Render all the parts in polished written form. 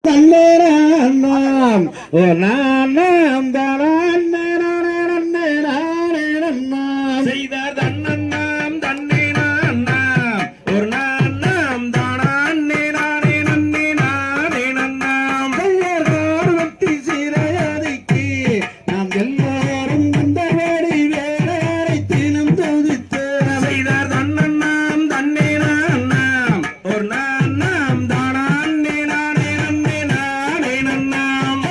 தன்னேராம் ஓ நாம் செய்தார் தன்னண்ணாம் தன்னே நாம் ஒரு நாம் தானே நானே நன்னே நானே நன்னாம் வெட்டி சீரையாதிக்கு நாம் எல்லோரும் இந்த வேடி வேலை தினம் தொகுத்து செய்தார் தன்னண்ணாம் தன்னே நாம் ஒரு நாம் தானே நானே நன்னே நானே நன்னாம்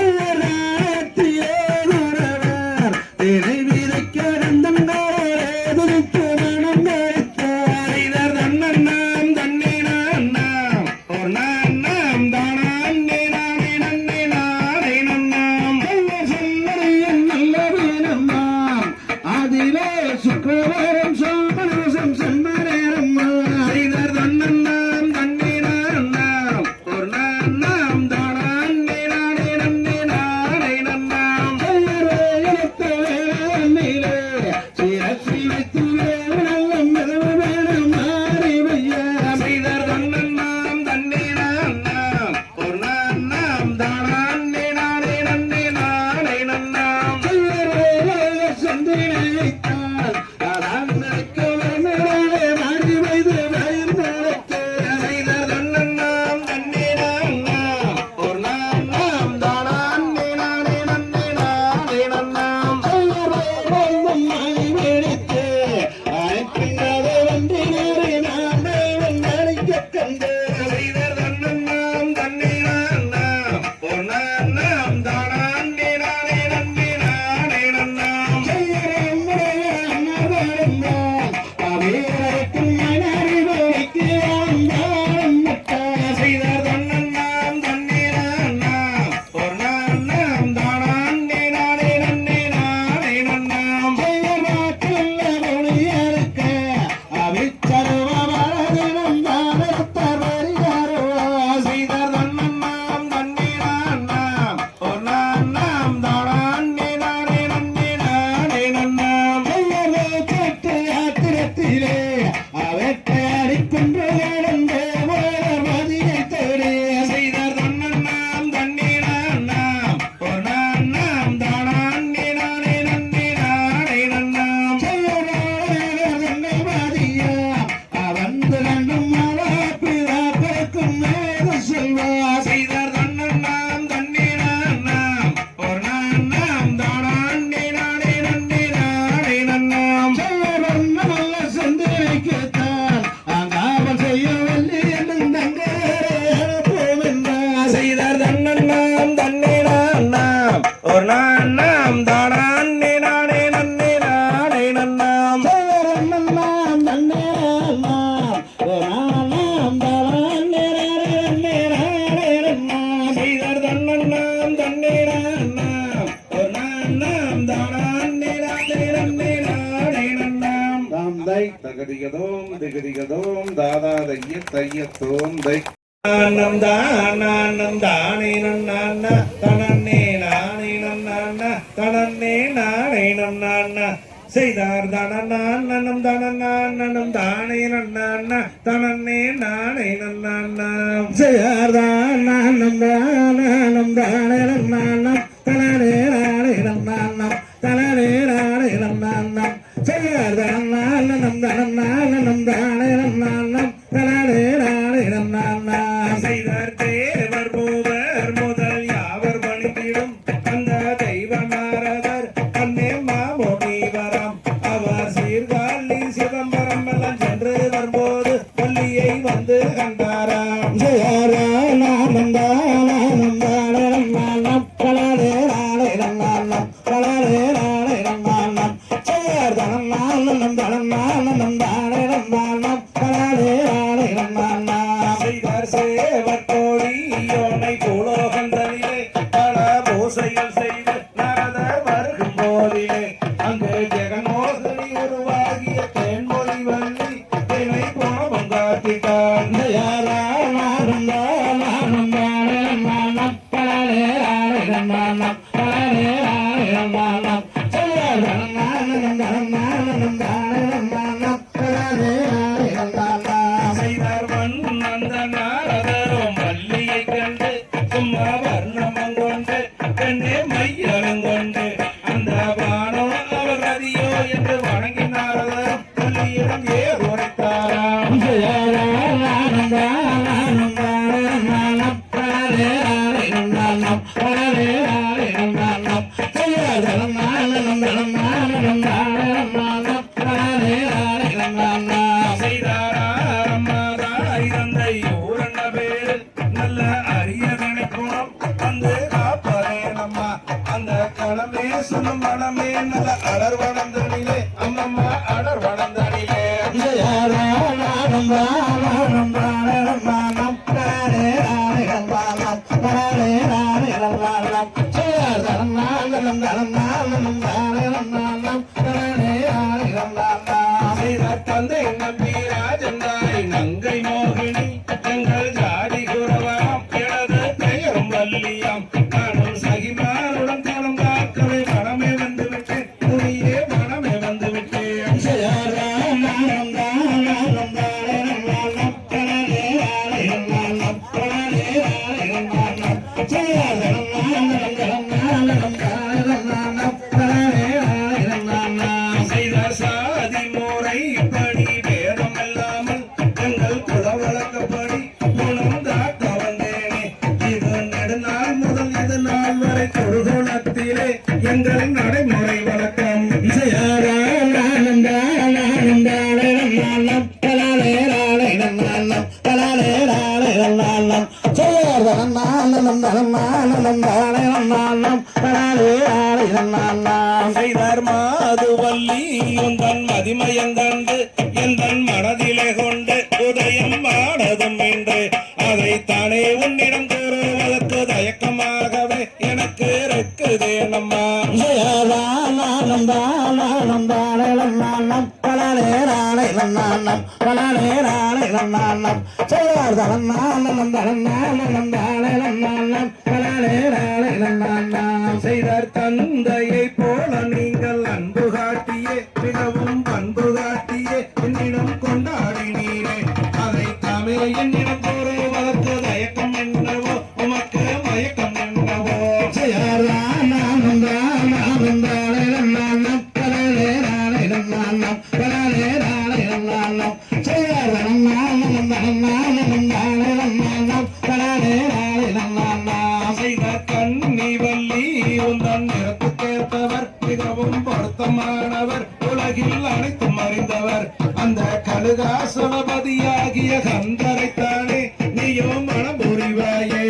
செய்தார் தன்னண்ணாம் தன்னே நாம் ஒரு நாம் தானே நானே நன்னே நானே நன்னாம் அதிலே சுக்கரவாரம் சோமரசம் செம்மரேரம்மா செய்தார் தன்னண்ணாம் தன்னே நாம் ஒரு நாம் தானே நானே நன்னே நானே நன்னாம் செய்தார் தன்னண்ணாம் தன்னே நாம் ஒரு நாம் தானே நானே நன்னே நானே நன்னாம் செய்தார் தன்னண்ணாம் தன்னே நாம் ஒரு நாம் தானே நானே நன்னே நானே நன்னாம் செய்தார் தன்னண்ணாம் தன்னே நாம் ஒரு நாம் தானே நானே நன்னே நானே நன்னாம் செய்தார் தன்னண்ணாம் தன்னே நாம் ஒரு நாம் தானே நானே நன்னே நானே நன்னாம் செய்தார் தன்னண்ணாம் தன்னே நாம் ஒரு நாம் தானே நானே நன்னே நானே நன்னாம் செய்தார் தன்னண்ணாம் தன்னே நாம் ஒரு நாம் தானே நானே நன்னே நானே நன்னாம் செய்தார் தன்னண்ணாம் தன்னே நாம் ஒரு நாம் தானே நானே நன்னே நானே நன்னாம் செய்தார் தன்னண்ணாம் தன்னே நாம் ஒரு நாம் தானே நானே நன்னே நானே நன்னாம் செய்தார் தன்னண்ணாம் தன்னே நாம் ஒரு நாம் தானே நானே நன்னே நானே நன்னாம் தாம் தை தகதிகதோம் திகதிகதோம் தாதா தைய தையத்தோம் தை ஆனம் தானே நன்னான தனன்னே நானே நன்னான தனன்னே நானே நன்னான செய்தார் தனநானம் தனநானம் தானே நன்னான தனன்னே நானே நன்னான ஜெயர்தானம் தானம் தானே நன்னானம் தனனே நானே நன்னானம் தனனே நானே நன்னானம் ஜெயர்தானம் தனநானம் தானே நன்னானம் தனனே நானே நன்னானம் செய்தார் தேவர் மூவர் முதல் யாவர் பணித்திடும் அந்த தெய்வமாரதர் அன்னே மாமுனிவரம் அவர் சீர்காழி சிதம்பரம் எல்லாம் சென்று வரும்போது பள்ளியை வந்து கண்டாராம் ஜெயர்தானம் தானம் தானே நன்னானம் தனனே நானே நன்னானம் தனனே நானே நன்னானம் ஜெயர்தானம் தனநானம் தானே நன்னானம் தனனே நானே நன்னானம் செய்தார் சேவர் கோழி யோனை பூலோகந்தனிலே பல பூசைகள் செய்து நரதர் வருகும் போதிலே அங்கு ஜெகன்மோகினி உருவாகிய தேன்மொழி வள்ளி தினை கோபம் காத்திட்டான் ஜெயர்தானம் தானம் தானே நன்னானம் தனனே நானே நன்னானம் தனனே நானே நன்னானம் ஜெயர்தானம் தனநானம் தானே நன்னானம் தனனே நானே நன்னானம் செய்தார் மண் அந்த நாரதரும் வள்ளியை கண்டு அம்மா வர்ணமும் கொண்டு பெண்ணே மையலும் கொண்டு அந்த வானோ அவர் நதியோ என்று வணங்கினாரதர் பள்ளியிடம் ஏர் உரைத்தாராம் செய்தாராரம்மாதாய் தந்தை ஊரண்ண பேரில் நல்ல அரிய நினைக்கணும் வந்து காப்பதே நம்மா அந்த களமே சொல்லும் மனமே நல்ல அடர் வளர்ந்தனிலே அம்மம்மா அடர் வளர்ந்தனிலே தந்தை நம்பி ராஜந்தாய் நங்கை மோகினி எங்கள் ஜாதி குரவாம் எனது பெயரும் வள்ளியாம் நானும் சகிமாருடன் தனம் காக்கவே மனமே வந்து விட்டேன் துணியே மனமே வந்து விட்டேன் செய்த சாதி முறை படி வேதம் இல்லாமல் எங்கள் குல வழக்கப்படி குணம் காக்க வந்தேனே இது நெடுநாள் முதல் இது நாள் வரை கொடுகுணத்திலே எங்கள் நடைமுறை வழக்கம் செய்தார் மாதுவல்லி உந்தன் மதிமயங்கண்டு எந்தன் மனதிலே கொண்டு உதயம் ஆனதும் என்று அதைத்தானே உன்னிடம் கூறுவதற்கு தயக்கமாகவே எனக்கு இருக்குதே நம்மா செய்தார் தந்தையை போல நீங்கள் அன்பு காட்டியே மிகவும் பண்பு காட்டியே என்னிடம் கொண்டாடினீரே அதை தாமே என்னிடம் கூறுவதற்கு தயக்கம் என்னவோ உமக்கு மயக்கம் என்னவோ செய்த கண்ணி வள்ளி உந்தன் நிறத்துக்கேற்பவர் மிகவும் பொருத்தமானவர் உலகில் அனைத்தும் அறிந்தவர் அந்த கழுகாசலபதியாகிய கந்தரைத்தானே நீயோ மனம் புரிவாயே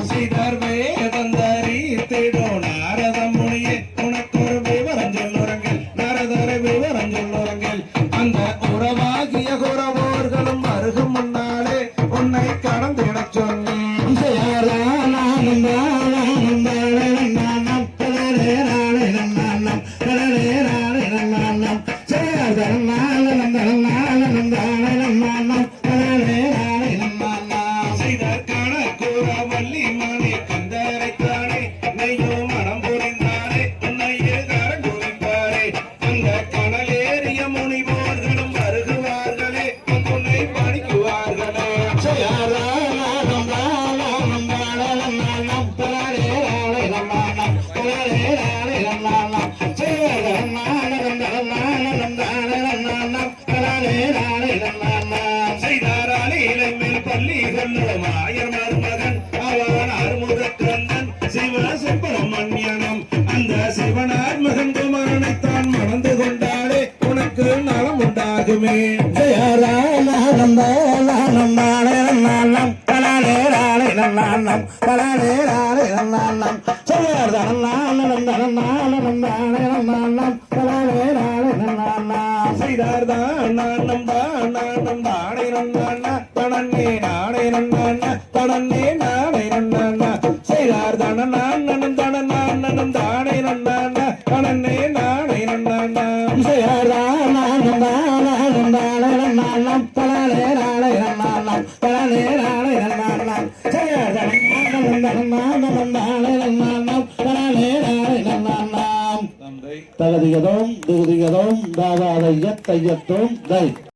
செய்தார் வேதந்தரி தேடோ நாரத முனியே உனக்கு ஒரு விவரம் சொல்லுறங்கள் நாரதரை விவரம் சொல்லுறங்கள் அந்த உறவாகிய குறவோர்களும் அருகும் முன்னாலே உன்னை கடந்திடச் சொன்னேன் செய்தார் கணக்கூற வள்ளி மணி கந்தரைத்தானே நெய்யோ மனம் புரிந்தானே உன்னையே கரம் குறிப்பாரே அந்த கணலேறிய முனிவோர்களும் வருகுவார்களே உன்னை படிக்குவார்களே செய்தாராலே இளமேல் பள்ளி கொள்ளும் ஆயர் மருமகன் அவன் அறுமுக கந்தன் சிவ சுப்பிரமணியனும் அந்த சிவனார் மகன் குமாரனைத்தான் மணந்து கொண்டாலே உனக்கு நலம் உண்டாகுமே செய்தார் தான் நானும் தானே நன்னாண்ணா தனன்னே நானே நன்னாண்ணா தனன்னே நானே நன்னாண்ணா செய்தார் தன நானும் தானே நன்னாண்ணா தனன்னே நானே நன்னாண்ணா செய்தார் தகதிகதோம் திகதிகதோம் தாதாதைய தையத்தோம் தை